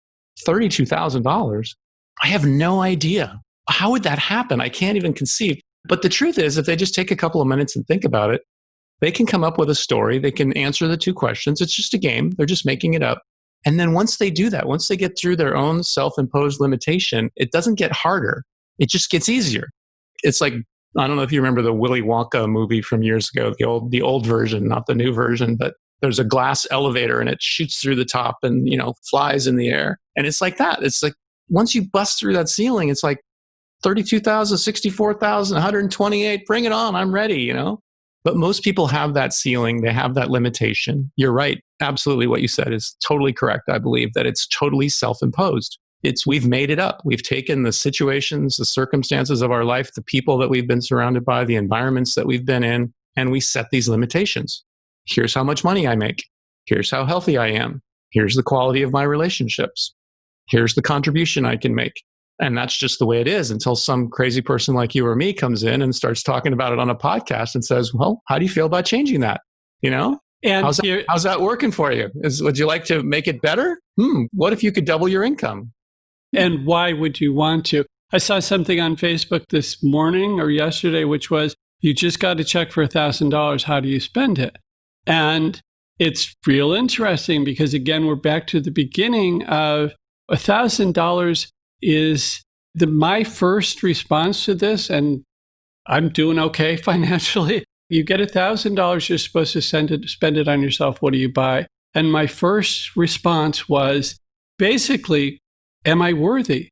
C: $32,000? I have no idea. How would that happen? I can't even conceive. But the truth is, if they just take a couple of minutes and think about it, they can come up with a story. They can answer the 2 questions. It's just a game. They're just making it up. And then once they do that, once they get through their own self-imposed limitation, it doesn't get harder. It just gets easier. It's like, I don't know if you remember the Willy Wonka movie from years ago, the old version, not the new version, but there's a glass elevator and it shoots through the top and, flies in the air. And it's like that. It's like, once you bust through that ceiling, it's like 32,000, 64,000, 128, bring it on. I'm ready, But most people have that ceiling. They have that limitation. You're right. Absolutely. What you said is totally correct. I believe that it's totally self-imposed. We've made it up. We've taken the situations, the circumstances of our life, the people that we've been surrounded by, the environments that we've been in, and we set these limitations. Here's how much money I make. Here's how healthy I am. Here's the quality of my relationships. Here's the contribution I can make. And that's just the way it is until some crazy person like you or me comes in and starts talking about it on a podcast and says, well, how do you feel about changing that? And how's that working for you? Would you like to make it better? What if you could double your income?
B: And why would you want to? I saw something on Facebook this morning or yesterday, which was, you just got a check for $1,000. How do you spend it? And it's real interesting because, again, we're back to the beginning of $1,000 is my first response to this, and I'm doing okay financially, you get $1,000, you're supposed to spend it on yourself. What do you buy? And my first response was basically, am I worthy?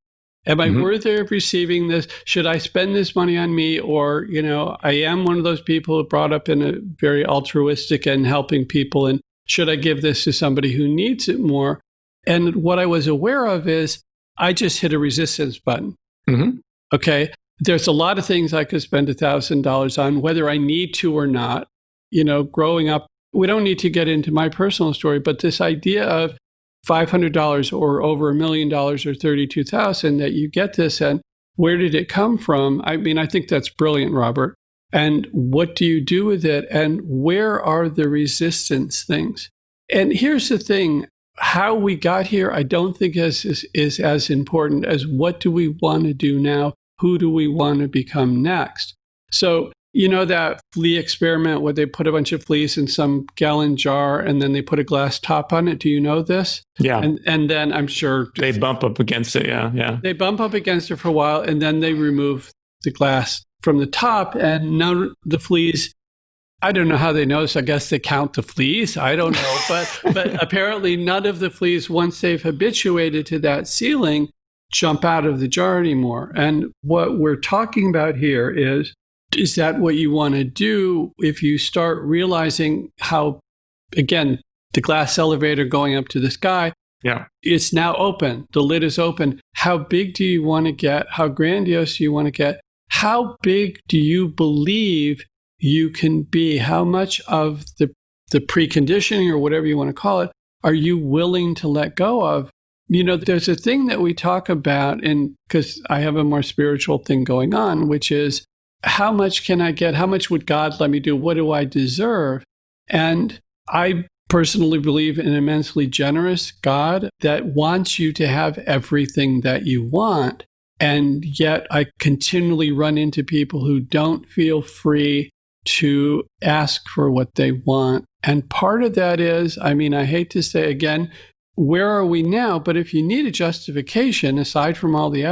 B: Am I worthy of receiving this? Should I spend this money on me? Or, I am one of those people who brought up in a very altruistic and helping people. And should I give this to somebody who needs it more? And what I was aware of is I just hit a resistance button. Okay. There's a lot of things I could spend $1,000 on, whether I need to or not. Growing up, we don't need to get into my personal story, but this idea of $500 or over $1 million or 32,000 that you get this, and where did it come from? I mean, I think that's brilliant, Robert. And what do you do with it? And where are the resistance things? And here's the thing, how we got here, I don't think is as important as what do we want to do now? Who do we want to become next? So, that flea experiment where they put a bunch of fleas in some gallon jar and then they put a glass top on it. Do you know this?
C: Yeah.
B: And then I'm sure
C: they bump up against it. Yeah.
B: They bump up against it for a while and then they remove the glass from the top, and now the fleas, I don't know how they know this. I guess they count the fleas. I don't know. But apparently none of the fleas, once they've habituated to that sealing, jump out of the jar anymore. And what we're talking about here is that what you want to do if you start realizing how, again, the glass elevator going up to the sky, it's now open. The lid is open. How big do you want to get? How grandiose do you want to get? How big do you believe you can be? How much of the preconditioning or whatever you want to call it are you willing to let go of? There's a thing that we talk about, and because I have a more spiritual thing going on, which is how much can I get? How much would God let me do? What do I deserve? And I personally believe in an immensely generous God that wants you to have everything that you want. And yet I continually run into people who don't feel free to ask for what they want. And part of that is, I hate to say again, where are we now? But if you need a justification, aside from all the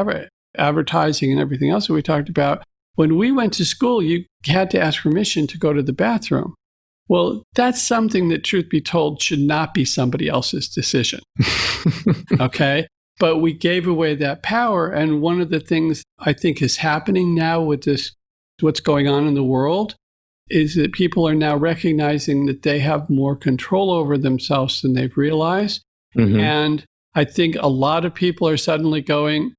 B: advertising and everything else that we talked about, when we went to school, you had to ask permission to go to the bathroom. Well, that's something that, truth be told, should not be somebody else's decision. Okay? But we gave away that power. And one of the things I think is happening now with this, what's going on in the world, is that people are now recognizing that they have more control over themselves than they've realized. And I think a lot of people are suddenly going,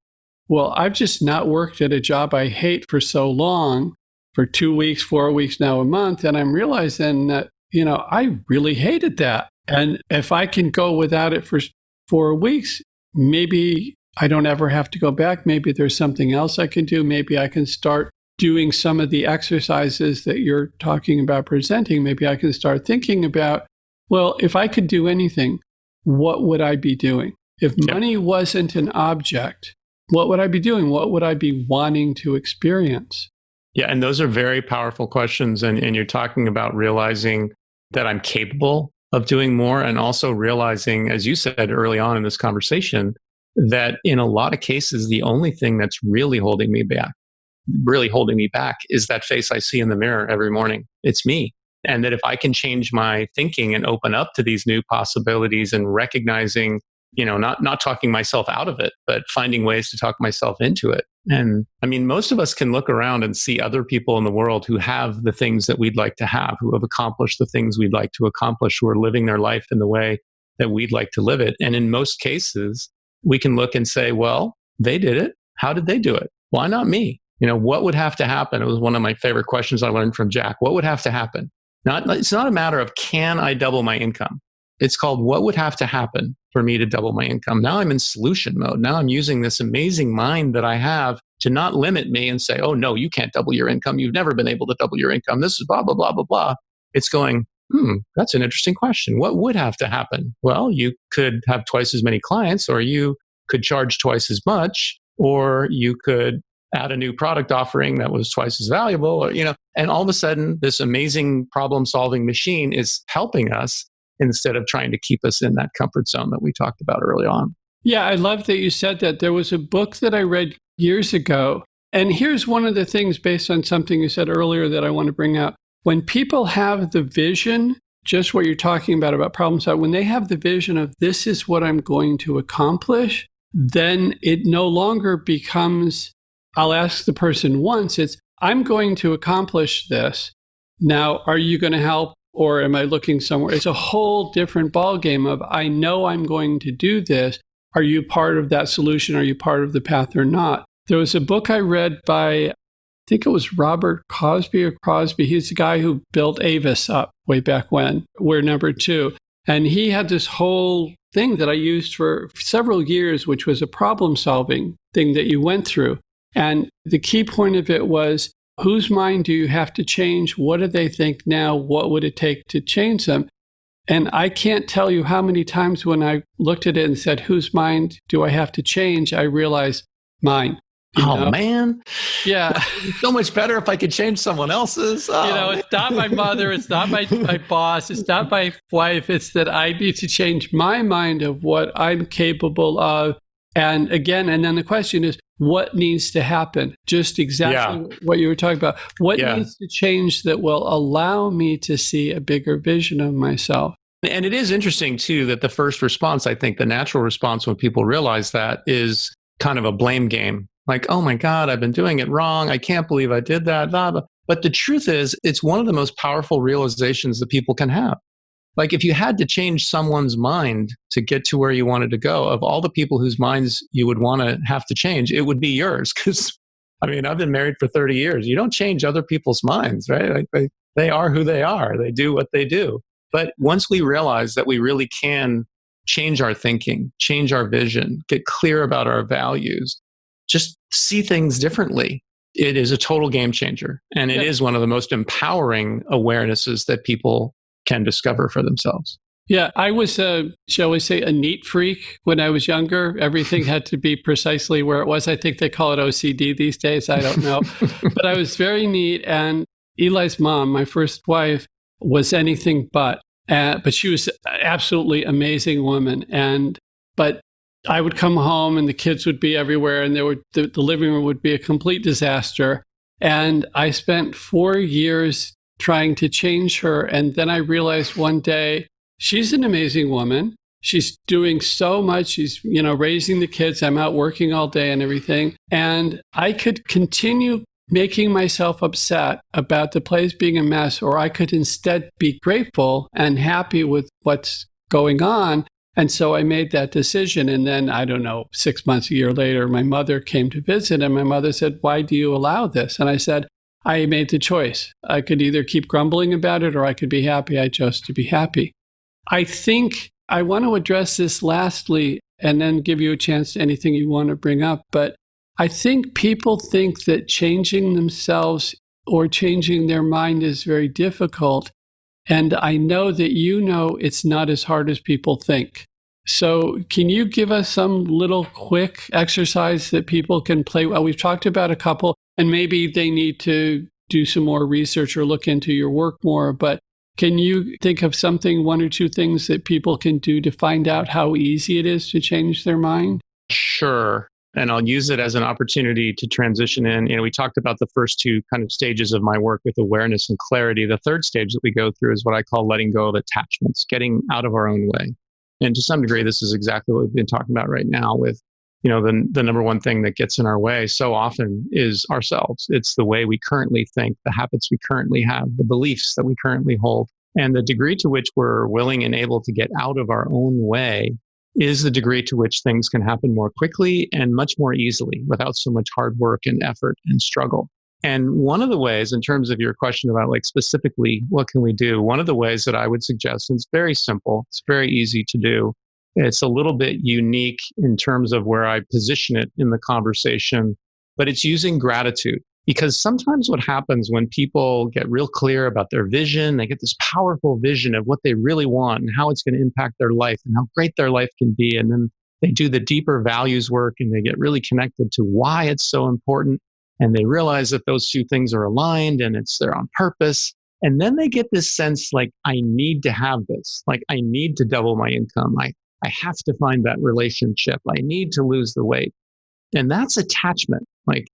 B: well, I've just not worked at a job I hate for so long, for 2 weeks, 4 weeks, now a month. And I'm realizing that, I really hated that. And if I can go without it for 4 weeks, maybe I don't ever have to go back. Maybe there's something else I can do. Maybe I can start doing some of the exercises that you're talking about presenting. Maybe I can start thinking about, well, if I could do anything, what would I be doing? If money wasn't an object, what would I be doing? What would I be wanting to experience?
C: Yeah, and those are very powerful questions. And you're talking about realizing that I'm capable of doing more, and also realizing, as you said early on in this conversation, that in a lot of cases, the only thing that's really holding me back is that face I see in the mirror every morning. It's me. And that if I can change my thinking and open up to these new possibilities and recognizing, not talking myself out of it, but finding ways to talk myself into it. And most of us can look around and see other people in the world who have the things that we'd like to have, who have accomplished the things we'd like to accomplish, who are living their life in the way that we'd like to live it. And in most cases, we can look and say, well, they did it. How did they do it? Why not me? What would have to happen? It was one of my favorite questions I learned from Jack. What would have to happen? It's not a matter of can I double my income? It's called what would have to happen for me to double my income? Now I'm in solution mode. Now I'm using this amazing mind that I have to not limit me and say, oh, no, you can't double your income. You've never been able to double your income. This is blah, blah, blah, blah, blah. It's going, that's an interesting question. What would have to happen? Well, you could have twice as many clients, or you could charge twice as much, or you could add a new product offering that was twice as valuable, or, and all of a sudden this amazing problem solving machine is helping us instead of trying to keep us in that comfort zone that we talked about early on.
B: Yeah, I love that you said that. There was a book that I read years ago, and here's one of the things based on something you said earlier that I want to bring out. when people have the vision, just what you're talking about problem solving, when they have the vision of this is what I'm going to accomplish, then it no longer becomes, I'll ask the person once, it's, I'm going to accomplish this. Now, are you going to help or am I looking somewhere? It's a whole different ballgame of, I know I'm going to do this. Are you part of that solution? Are you part of the path or not? There was a book I read by, I think it was Robert Cosby or Crosby. He's the guy who built Avis up way back when. We're number 2. And he had this whole thing that I used for several years, which was a problem solving thing that you went through. And the key point of it was, whose mind do you have to change? What do they think now? What would it take to change them? And I can't tell you how many times when I looked at it and said, whose mind do I have to change? I realized mine.
C: Oh, man.
B: Yeah.
C: It's so much better if I could change someone else's. Oh,
B: it's not my mother. It's not my boss. It's not my wife. It's that I need to change my mind of what I'm capable of. And again, and then the question is, what needs to happen? Just exactly what you were talking about. What needs to change that will allow me to see a bigger vision of myself?
C: And it is interesting, too, that the first response, I think the natural response when people realize that is kind of a blame game. Like, oh my God, I've been doing it wrong. I can't believe I did that. Blah, blah. But the truth is, it's one of the most powerful realizations that people can have. Like if you had to change someone's mind to get to where you wanted to go, of all the people whose minds you would want to have to change, it would be yours. Because, I mean, I've been married for 30 years. You don't change other people's minds, right? Like they are who they are. They do what they do. But once we realize that we really can change our thinking, change our vision, get clear about our values, just see things differently, it is a total game changer. And it is one of the most empowering awarenesses that people can discover for themselves.
B: Yeah, I was, shall we say, a neat freak when I was younger. Everything had to be precisely where it was. I think they call it OCD these days. I don't know. But I was very neat. And Eli's mom, my first wife, was anything but. But she was an absolutely amazing woman. But I would come home and the kids would be everywhere and the living room would be a complete disaster. And I spent 4 years trying to change her. And then I realized one day, she's an amazing woman. She's doing so much. She's, raising the kids. I'm out working all day and everything. And I could continue making myself upset about the place being a mess, or I could instead be grateful and happy with what's going on. And so I made that decision. And then, I don't know, 6 months, a year later, my mother came to visit and my mother said, "Why do you allow this?" And I said, I made the choice. I could either keep grumbling about it or I could be happy. I chose to be happy. I think I want to address this lastly and then give you a chance to anything you want to bring up. But I think people think that changing themselves or changing their mind is very difficult. And I know that it's not as hard as people think. So can you give us some little quick exercise that people can play? Well, we've talked about a couple, and maybe they need to do some more research or look into your work more. But can you think of something, 1 or 2 things that people can do to find out how easy it is to change their mind?
C: Sure. And I'll use it as an opportunity to transition in. We talked about the first 2 kind of stages of my work with awareness and clarity. The third stage that we go through is what I call letting go of attachments, getting out of our own way. And to some degree, this is exactly what we've been talking about right now with, the number one thing that gets in our way so often is ourselves. It's the way we currently think, the habits we currently have, the beliefs that we currently hold. And the degree to which we're willing and able to get out of our own way is the degree to which things can happen more quickly and much more easily without so much hard work and effort and struggle. And one of the ways, in terms of your question about specifically what can we do, one of the ways that I would suggest, and it's very simple, it's very easy to do, it's a little bit unique in terms of where I position it in the conversation, but it's using gratitude. Because sometimes what happens when people get real clear about their vision, they get this powerful vision of what they really want and how it's going to impact their life and how great their life can be. And then they do the deeper values work and they get really connected to why it's so important. And they realize that those 2 things are aligned and they're on purpose. And then they get this sense I need to have this. I need to double my income. I have to find that relationship. I need to lose the weight. And that's attachment.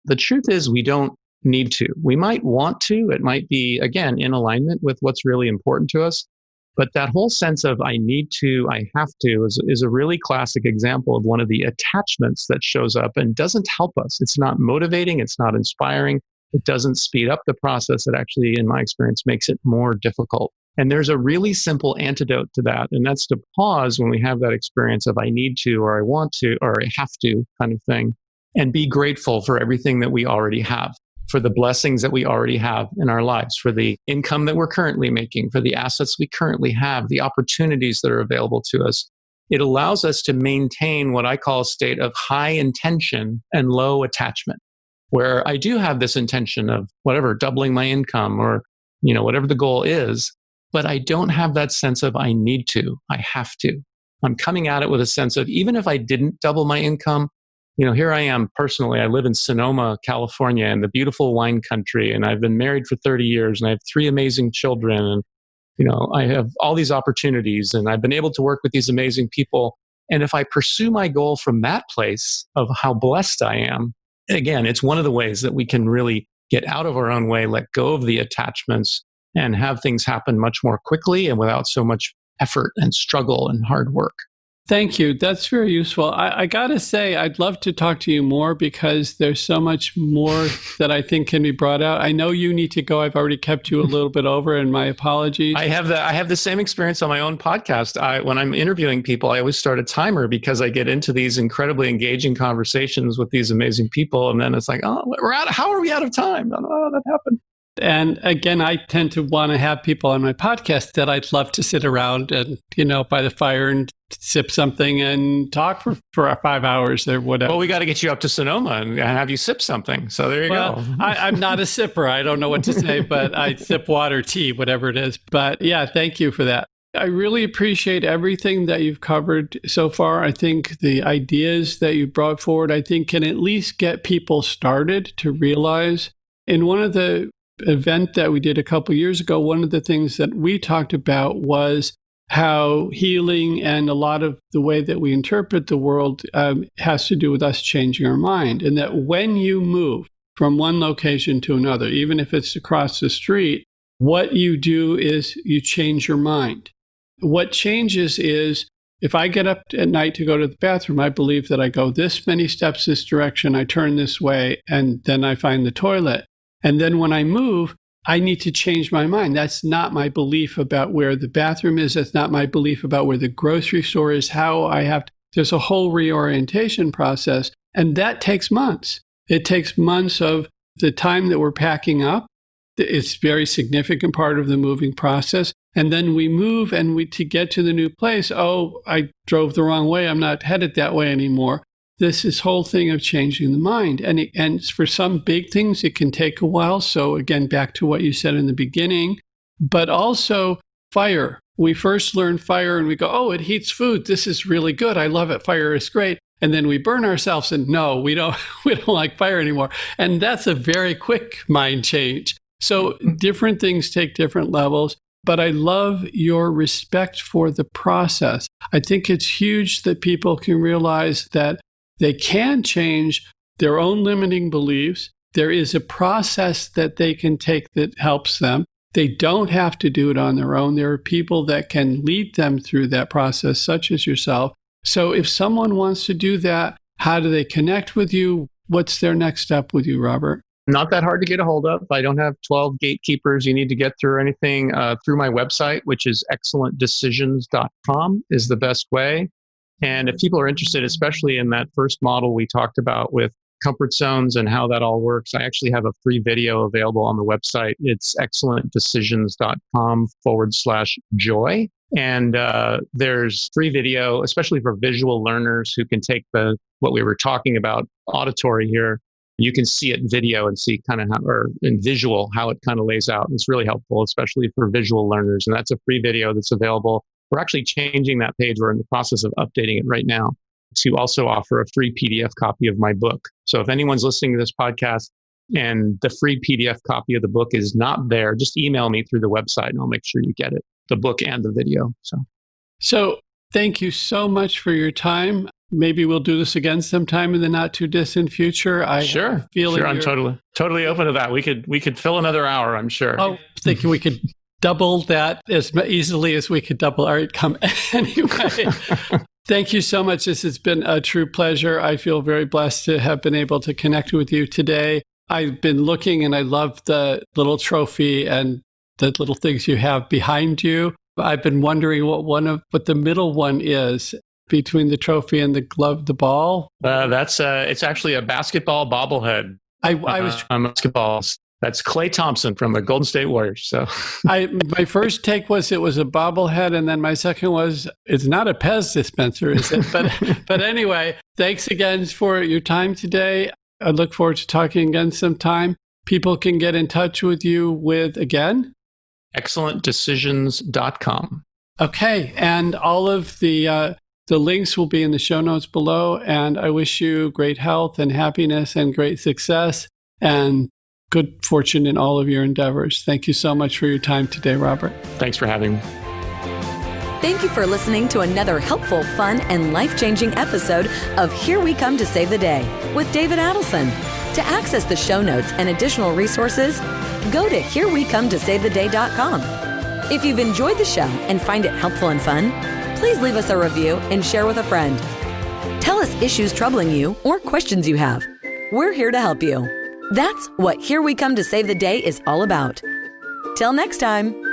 C: The truth is we don't need to. We might want to. It might be, again, in alignment with what's really important to us. But that whole sense of I need to, I have to is a really classic example of one of the attachments that shows up and doesn't help us. It's not motivating. It's not inspiring. It doesn't speed up the process. It actually, in my experience, makes it more difficult. And there's a really simple antidote to that. And that's to pause when we have that experience of I need to, or I want to, or I have to kind of thing, and be grateful for everything that we already have, for the blessings that we already have in our lives, for the income that we're currently making, for the assets we currently have, the opportunities that are available to us. It allows us to maintain what I call a state of high intention and low attachment, where I do have this intention of whatever, doubling my income or, whatever the goal is, but I don't have that sense of I need to, I have to. I'm coming at it with a sense of even if I didn't double my income, here I am personally. I live in Sonoma, California, in the beautiful wine country, and I've been married for 30 years, and I have 3 amazing children, and I have all these opportunities, and I've been able to work with these amazing people. And if I pursue my goal from that place of how blessed I am, again, it's one of the ways that we can really get out of our own way, let go of the attachments, and have things happen much more quickly and without so much effort and struggle and hard work.
B: Thank you. That's very useful. I got to say, I'd love to talk to you more because there's so much more that I think can be brought out. I know you need to go. I've already kept you a little bit over, and my apologies.
C: I have the same experience on my own podcast. When I'm interviewing people, I always start a timer because I get into these incredibly engaging conversations with these amazing people, and then it's like, oh, we're out. How are we out of time? Oh, that happened.
B: And again, I tend to want to have people on my podcast that I'd love to sit around and, by the fire and sip something and talk for 5 hours or whatever.
C: Well, we got to get you up to Sonoma and have you sip something. So there you go.
B: I'm not a sipper. I don't know what to say, but I sip water, tea, whatever it is. But yeah, thank you for that. I really appreciate everything that you've covered so far. I think the ideas that you brought forward, I think can at least get people started to realize. In one of the event that we did a couple of years ago, one of the things that we talked about was how healing and a lot of the way that we interpret the world has to do with us changing our mind. And that when you move from one location to another, even if it's across the street, what you do is you change your mind. What changes is if I get up at night to go to the bathroom, I believe that I go this many steps this direction, I turn this way, and then I find the toilet. And then when I move, I need to change my mind. That's not my belief about where the bathroom is. That's not my belief about where the grocery store is, how I have to. There's a whole reorientation process, and that takes months. It takes months of the time that we're packing up. It's a very significant part of the moving process. And then we move, and to get to the new place, oh, I drove the wrong way. I'm not headed that way anymore. This whole thing of changing the mind. And for some big things, it can take a while. So again, back to what you said in the beginning, but also fire. We first learn fire and we go, oh, it heats food. This is really good. I love it. Fire is great. And then we burn ourselves and no, we don't like fire anymore. And that's a very quick mind change. So different things take different levels. But I love your respect for the process. I think it's huge that people can realize that they can change their own limiting beliefs. There is a process that they can take that helps them. They don't have to do it on their own. There are people that can lead them through that process, such as yourself. So if someone wants to do that, how do they connect with you? What's their next step with you, Robert?
C: Not that hard to get a hold of. I don't have 12 gatekeepers you need to get through or anything. Through my website, which is excellentdecisions.com, is the best way. And if people are interested, especially in that first model we talked about with comfort zones and how that all works, I actually have a free video available on the website. It's excellentdecisions.com/joy. And there's free video, especially for visual learners who can take what we were talking about, auditory here. You can see it in video and see kind of in visual how it kind of lays out. It's really helpful, especially for visual learners. And that's a free video that's available. We're actually changing that page. We're in the process of updating it right now to also offer a free PDF copy of my book. So if anyone's listening to this podcast and the free PDF copy of the book is not there, just email me through the website and I'll make sure you get it, the book and the video. So
B: thank you so much for your time. maybe we'll do this again sometime in the not too distant future.
C: Sure. I'm totally open to that. We could fill another hour, I'm sure.
B: Oh, thinking we could double that as easily as we could double our income. Anyway, thank you so much. This has been a true pleasure. I feel very blessed to have been able to connect with you today. I've been looking and I love the little trophy and the little things you have behind you. I've been wondering what the middle one is between the trophy and the glove, the ball.
C: It's actually a basketball bobblehead.
B: I was
C: basketballs. That's Klay Thompson from the Golden State Warriors. So
B: my first take was it was a bobblehead, and then my second was it's not a Pez dispenser, is it? But anyway, thanks again for your time today. I look forward to talking again sometime. People can get in touch with you with, again?
C: ExcellentDecisions.com.
B: Okay, and all of the links will be in the show notes below, and I wish you great health and happiness and great success and good fortune in all of your endeavors. Thank you so much for your time today, Robert.
C: Thanks for having me.
A: Thank you for listening to another helpful, fun, and life-changing episode of Here We Come to Save the Day with David Adelson. To access the show notes and additional resources, go to herewecometosavetheday.com. If you've enjoyed the show and find it helpful and fun, please leave us a review and share with a friend. Tell us issues troubling you or questions you have. We're here to help you. That's what Here We Come to Save the Day is all about. Till next time.